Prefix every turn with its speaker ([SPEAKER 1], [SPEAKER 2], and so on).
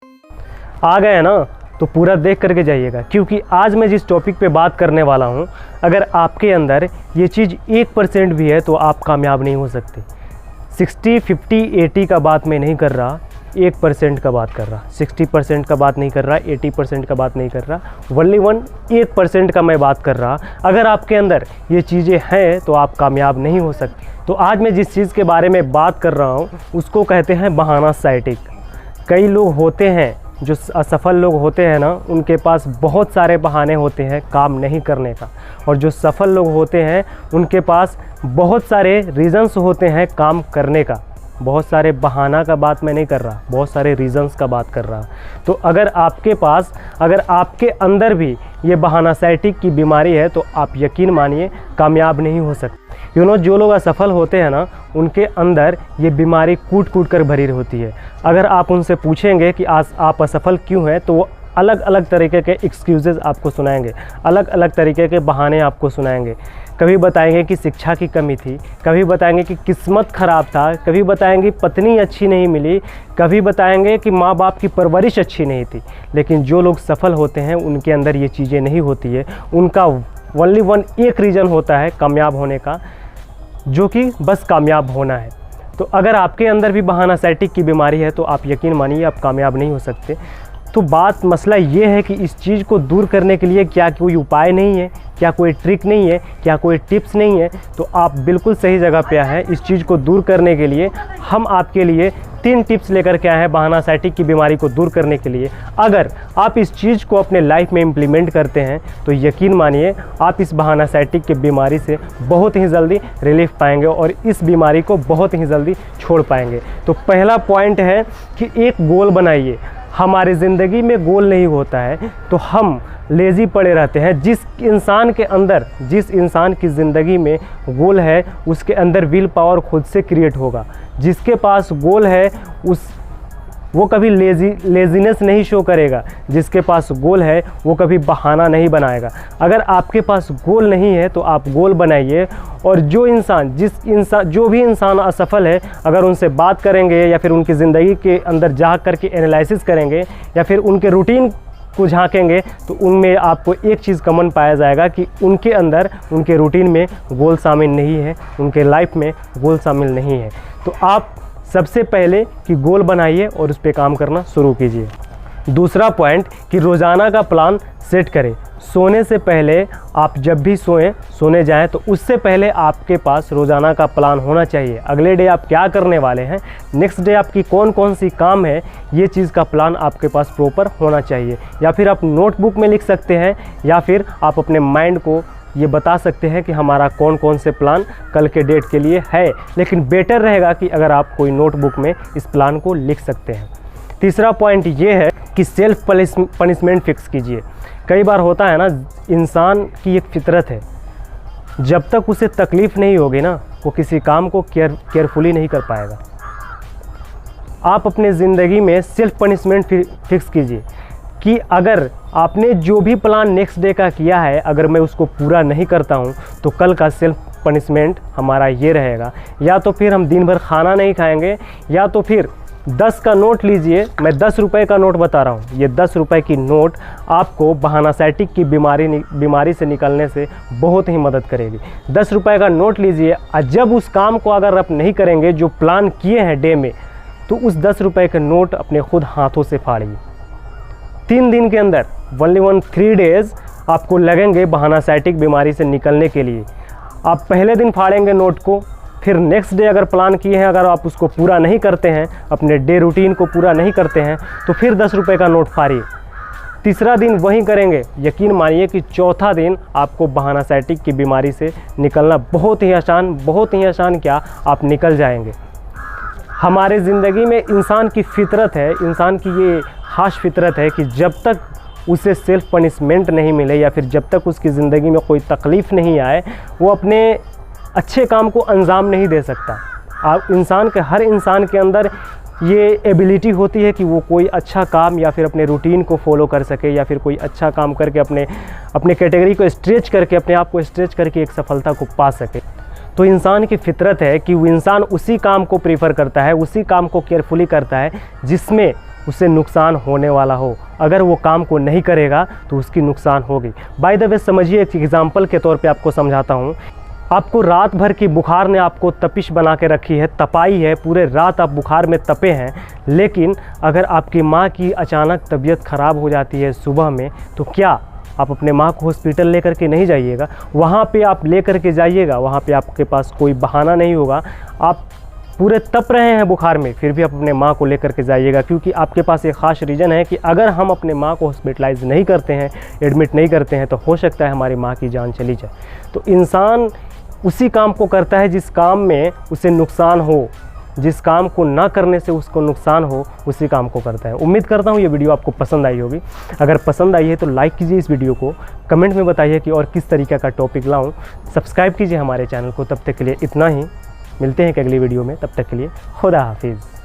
[SPEAKER 1] आ गए ना, तो पूरा देख करके जाइएगा, क्योंकि आज मैं जिस टॉपिक पे बात करने वाला हूँ, अगर आपके अंदर ये चीज़ 1% भी है तो आप कामयाब नहीं हो सकते। 60, 50, 80 का बात मैं नहीं कर रहा, 1% का बात कर रहा, 60% का बात नहीं कर रहा, 80% का बात नहीं कर रहा, ओनली 1% का मैं बात कर रहा। अगर आपके अंदर ये चीज़ें हैं तो आप कामयाब नहीं हो सकते। तो आज मैं जिस चीज़ के बारे में बात कर रहा हूँ उसको कहते हैं बहाना साइटिक। कई लोग होते हैं जो असफल लोग होते हैं ना, उनके पास बहुत सारे बहाने होते हैं काम नहीं करने का, और जो सफल लोग होते हैं उनके पास बहुत सारे रीज़न्स होते हैं काम करने का। बहुत सारे बहाना का बात मैं नहीं कर रहा, बहुत सारे रीज़न्स का बात कर रहा। तो अगर आपके अंदर भी ये बहाना साइटिक की बीमारी है तो आप यकीन मानिए कामयाब नहीं हो सकते। जो लोग असफल होते हैं ना, उनके अंदर ये बीमारी कूट कूट कर भरी होती है। अगर आप उनसे पूछेंगे कि आज आप असफल क्यों हैं, तो वो अलग अलग तरीके के एक्सक्यूज़ेज़ आपको सुनाएंगे, अलग अलग तरीके के बहाने आपको सुनाएंगे। कभी बताएंगे कि शिक्षा की कमी थी, कभी बताएंगे कि किस्मत ख़राब था, कभी बताएंगे पत्नी अच्छी नहीं मिली, कभी बताएंगे कि माँ बाप की परवरिश अच्छी नहीं थी। लेकिन जो लोग सफल होते हैं उनके अंदर ये चीज़ें नहीं होती है। उनका ओनली एक रीज़न होता है कामयाब होने का, जो कि बस कामयाब होना है। तो अगर आपके अंदर भी बहाना साइटिक की बीमारी है तो आप यकीन मानिए आप कामयाब नहीं हो सकते। तो मसला ये है कि इस चीज़ को दूर करने के लिए क्या कोई उपाय नहीं है, क्या कोई ट्रिक नहीं है, क्या कोई टिप्स नहीं है, तो आप बिल्कुल सही जगह पे आए हैं। इस चीज़ को दूर करने के लिए हम आपके लिए 3 टिप्स लेकर के आए हैं बहाना साइटिक की बीमारी को दूर करने के लिए। अगर आप इस चीज़ को अपने लाइफ में इम्प्लीमेंट करते हैं तो यकीन मानिए आप इस बहाना साइटिक की बीमारी से बहुत ही जल्दी रिलीफ पाएंगे और इस बीमारी को बहुत ही जल्दी छोड़ पाएंगे। तो पहला पॉइंट है कि एक गोल बनाइए। हमारी ज़िंदगी में गोल नहीं होता है तो हम लेज़ी पड़े रहते हैं। जिस इंसान की ज़िंदगी में गोल है उसके अंदर विल पावर खुद से क्रिएट होगा। जिसके पास गोल है वो कभी लेज़ीनेस नहीं शो करेगा। जिसके पास गोल है वो कभी बहाना नहीं बनाएगा। अगर आपके पास गोल नहीं है तो आप गोल बनाइए। और जो भी इंसान असफल है, अगर उनसे बात करेंगे या फिर उनकी ज़िंदगी के अंदर जा करके एनालिसिस करेंगे या फिर उनके रूटीन को झांकेंगे तो उनमें आपको एक चीज़ कॉमन पाया जाएगा कि उनके अंदर उनके रूटीन में गोल शामिल नहीं है, उनके लाइफ में गोल शामिल नहीं है। तो आप सबसे पहले कि गोल बनाइए और उस पर काम करना शुरू कीजिए। दूसरा पॉइंट कि रोज़ाना का प्लान सेट करें। सोने से पहले आप जब भी सोने जाएं तो उससे पहले आपके पास रोज़ाना का प्लान होना चाहिए। अगले डे आप क्या करने वाले हैं, नेक्स्ट डे आपकी कौन कौन सी काम है, ये चीज़ का प्लान आपके पास प्रॉपर होना चाहिए। या फिर आप नोटबुक में लिख सकते हैं या फिर आप अपने माइंड को ये बता सकते हैं कि हमारा कौन कौन से प्लान कल के डेट के लिए है। लेकिन बेटर रहेगा कि अगर आप कोई नोटबुक में इस प्लान को लिख सकते हैं। तीसरा पॉइंट ये है कि सेल्फ पनिशमेंट फिक्स कीजिए। कई बार होता है ना, इंसान की एक फितरत है, जब तक उसे तकलीफ़ नहीं होगी ना वो किसी काम को केयरफुली नहीं कर पाएगा। आप अपने ज़िंदगी में सेल्फ पनिशमेंट फिक्स कीजिए कि अगर आपने जो भी प्लान नेक्स्ट डे का किया है, अगर मैं उसको पूरा नहीं करता हूँ तो कल का सेल्फ पनिशमेंट हमारा ये रहेगा, या तो फिर हम दिन भर खाना नहीं खाएंगे, या तो फिर 10 का नोट लीजिए। मैं 10 रुपए का नोट बता रहा हूँ। ये 10 रुपए की नोट आपको बहाना साइटिक की बीमारी से निकलने से बहुत ही मदद करेगी। 10 रुपए का नोट लीजिए और जब उस काम को अगर आप नहीं करेंगे जो प्लान किए हैं डे में, तो उस 10 रुपए के नोट अपने खुद हाथों से फाड़िए। 3 दिन के अंदर, ओनली 3 डेज़ आपको लगेंगे बहाना साइटिक बीमारी से निकलने के लिए। आप पहले दिन फाड़ेंगे नोट को, फिर नेक्स्ट डे अगर प्लान किए हैं, अगर आप उसको पूरा नहीं करते हैं, अपने डे रूटीन को पूरा नहीं करते हैं, तो फिर 10 रुपए का नोट फाड़िए। तीसरा दिन वही करेंगे। यकीन मानिए कि चौथा दिन आपको बहाना साइटिक की बीमारी से निकलना बहुत ही आसान क्या, आप निकल जाएंगे। हमारे ज़िंदगी में इंसान की फितरत है, इंसान की ये खास फितरत है कि जब तक उसे सेल्फ पनिशमेंट नहीं मिले या फिर जब तक उसकी ज़िंदगी में कोई तकलीफ़ नहीं आए, वो अपने अच्छे काम को अंजाम नहीं दे सकता। हर इंसान के अंदर ये एबिलिटी होती है कि वो कोई अच्छा काम या फिर अपने रूटीन को फॉलो कर सके, या फिर कोई अच्छा काम करके अपने कैटेगरी को स्ट्रेच करके, अपने आप को स्ट्रेच करके एक सफलता को पा सके। तो इंसान की फितरत है कि वो इंसान उसी काम को प्रीफर करता है, उसी काम को केयरफुली करता है जिसमें उसे नुकसान होने वाला हो। अगर वो काम को नहीं करेगा तो उसकी नुकसान होगी। बाय द वे समझिए, एक एग्जाम्पल के तौर पे आपको समझाता हूँ। आपको रात भर की बुखार ने आपको तपिश बना के रखी है, तपाई है, पूरे रात आप बुखार में तपे हैं, लेकिन अगर आपकी माँ की अचानक तबीयत ख़राब हो जाती है सुबह में, तो क्या आप अपने माँ को हॉस्पिटल लेकर के नहीं जाइएगा? वहाँ पे आप लेकर के जाइएगा, वहाँ पे आपके पास कोई बहाना नहीं होगा। आप पूरे तप रहे हैं बुखार में, फिर भी आप अपने माँ को लेकर के जाइएगा, क्योंकि आपके पास एक ख़ास रीज़न है कि अगर हम अपने माँ को हॉस्पिटलाइज नहीं करते हैं, एडमिट नहीं करते हैं, तो हो सकता है हमारी माँ की जान चली जाए। तो इंसान उसी काम को करता है जिस काम में उसे नुकसान हो, जिस काम को ना करने से उसको नुकसान हो, उसी काम को करता है। उम्मीद करता हूँ ये वीडियो आपको पसंद आई होगी। अगर पसंद आई है तो लाइक कीजिए इस वीडियो को, कमेंट में बताइए कि और किस तरीके का टॉपिक लाऊं, सब्सक्राइब कीजिए हमारे चैनल को। तब तक के लिए इतना ही, मिलते हैं एक अगली वीडियो में, तब तक के लिए खुदा हाफिज़।